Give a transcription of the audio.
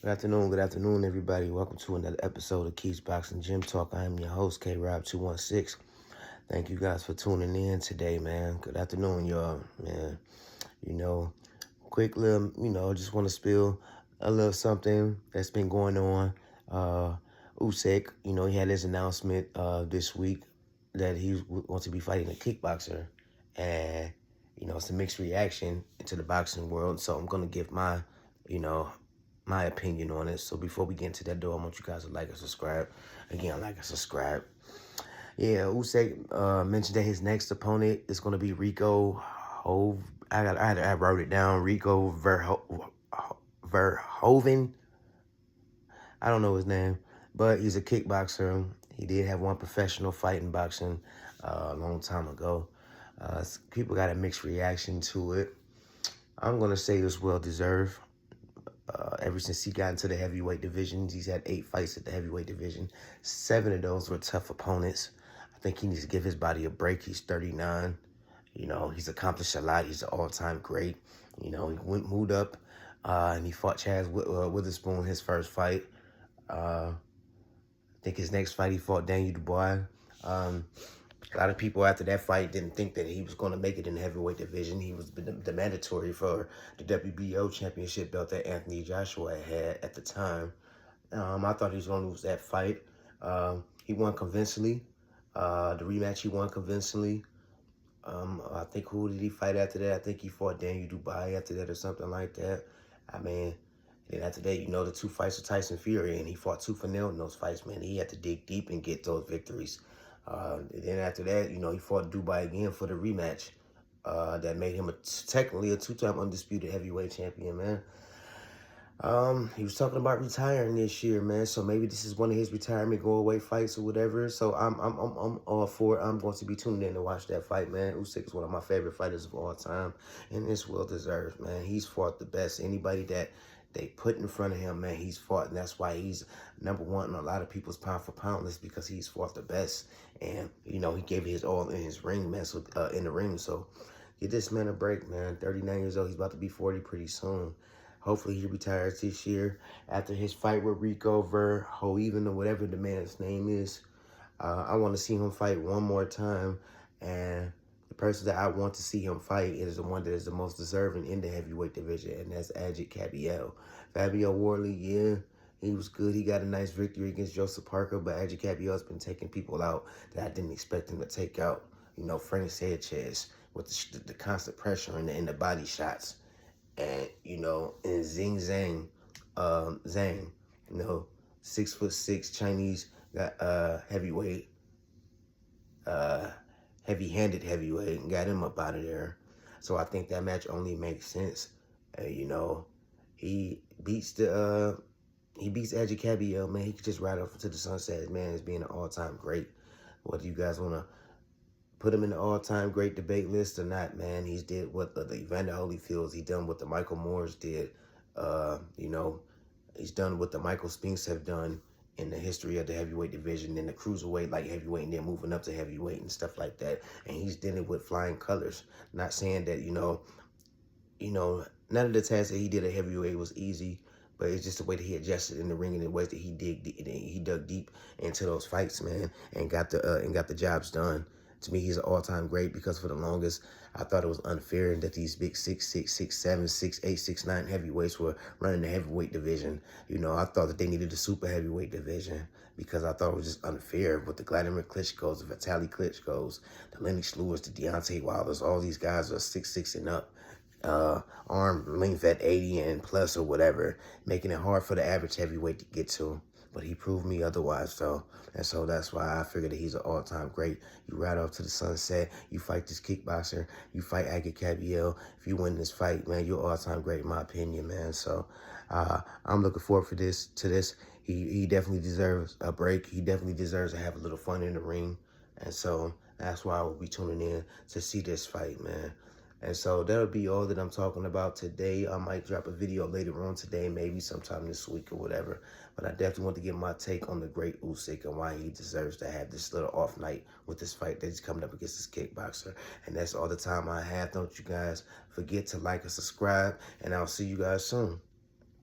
Good afternoon, everybody. Welcome to another episode of Keys Boxing Gym Talk. I am your host, K-Rob216. Thank you guys for tuning in today, man. Good afternoon, y'all, man. You know, quick little, just want to spill a little something that's been going on. Usyk, he had his announcement this week that he wants to be fighting a kickboxer. And, it's a mixed reaction into the boxing world. So I'm going to give my opinion on it. So before we get into that, though, I want you guys to like and subscribe. Again, like and subscribe. Yeah, Usyk mentioned that his next opponent is going to be Rico Hove. I wrote it down. Rico Verhoeven. I don't know his name, but he's a kickboxer. He did have one professional fight in boxing a long time ago. People got a mixed reaction to it. I'm going to say it's well-deserved. Ever since he got into the heavyweight divisions, he's had 8 fights at the heavyweight division. 7 of those were tough opponents. I think he needs to give his body a break. He's 39. He's accomplished a lot. He's an all-time great. He moved up and he fought Chaz Witherspoon his first fight. I think his next fight he fought Daniel Dubois. A lot of people after that fight didn't think that he was going to make it in the heavyweight division. He was the mandatory for the WBO championship belt that Anthony Joshua had at the time. I thought he was going to lose that fight. He won convincingly. The rematch, he won convincingly. I think who did he fight after that? I think he fought Daniel Dubois after that or something like that. Then after that, the 2 fights with Tyson Fury, and he fought tooth and nail in those fights, man. He had to dig deep and get those victories. Then after that, he fought Dubois again for the rematch. That made him technically a 2-time undisputed heavyweight champion, man. He was talking about retiring this year, man. So maybe this is one of his retirement go-away fights or whatever. So I'm all for it. I'm going to be tuned in to watch that fight, man. Usyk is one of my favorite fighters of all time, and it's well deserved, man. He's fought the best. Anybody that they put in front of him, man, he's fought, and that's why he's #1 in a lot of people's pound for pound list, because he's fought the best, and he gave his all in his ring, man. So in the ring, so give this man a break, man. 39 years old, he's about to be 40 pretty soon. Hopefully he retires this year after his fight with Rico Verhoeven or whatever the man's name is. I want to see him fight one more time, and the person that I want to see him fight is the one that is the most deserving in the heavyweight division, and that's Kabiel. Fabio Wardley, yeah, he was good. He got a nice victory against Joseph Parker, but Kabiel's been taking people out that I didn't expect him to take out. Frank Sanchez with the constant pressure and the body shots. And, and Zhang, 6'6" Chinese heavyweight, heavy-handed heavyweight, and got him up out of there. So I think that match only makes sense. He beats Kabiel, man. He could just ride off into the sunset, man, as being an all-time great. Whether you guys want to put him in the all-time great debate list or not, man, he's did what the Evander Holyfields, he done what the Michael Moores did. He's done what the Michael Spinks have done in the history of the heavyweight division, in the cruiserweight, like heavyweight, and then moving up to heavyweight and stuff like that. And he's did it with flying colors. Not saying that, none of the tasks that he did at heavyweight was easy, but it's just the way that he adjusted in the ring and the ways that he dug deep into those fights, man, and got the jobs done. To me, he's an all-time great, because for the longest, I thought it was unfair that these big 6'6", 6'7", 6'8", 6'9" heavyweights were running the heavyweight division. I thought that they needed a super heavyweight division, because I thought it was just unfair with the Vladimir Klitschko's, the Vitaly Klitschko's, the Lennox Lewis, the Deontay Wilders. All these guys are 6'6" and up. Arm length at 80 and plus or whatever, making it hard for the average heavyweight to get to. But he proved me otherwise, though. And so that's why I figured that he's an all-time great. You ride off to the sunset. You fight this kickboxer. You fight Kabiel. If you win this fight, man, you're all-time great, in my opinion, man. So I'm looking forward to this. He definitely deserves a break. He definitely deserves to have a little fun in the ring. And so that's why I will be tuning in to see this fight, man. And so that'll be all that I'm talking about today. I might drop a video later on today, maybe sometime this week or whatever. But I definitely want to get my take on the great Usyk and why he deserves to have this little off night with this fight that he's coming up against this kickboxer. And that's all the time I have. Don't you guys forget to like and subscribe, and I'll see you guys soon.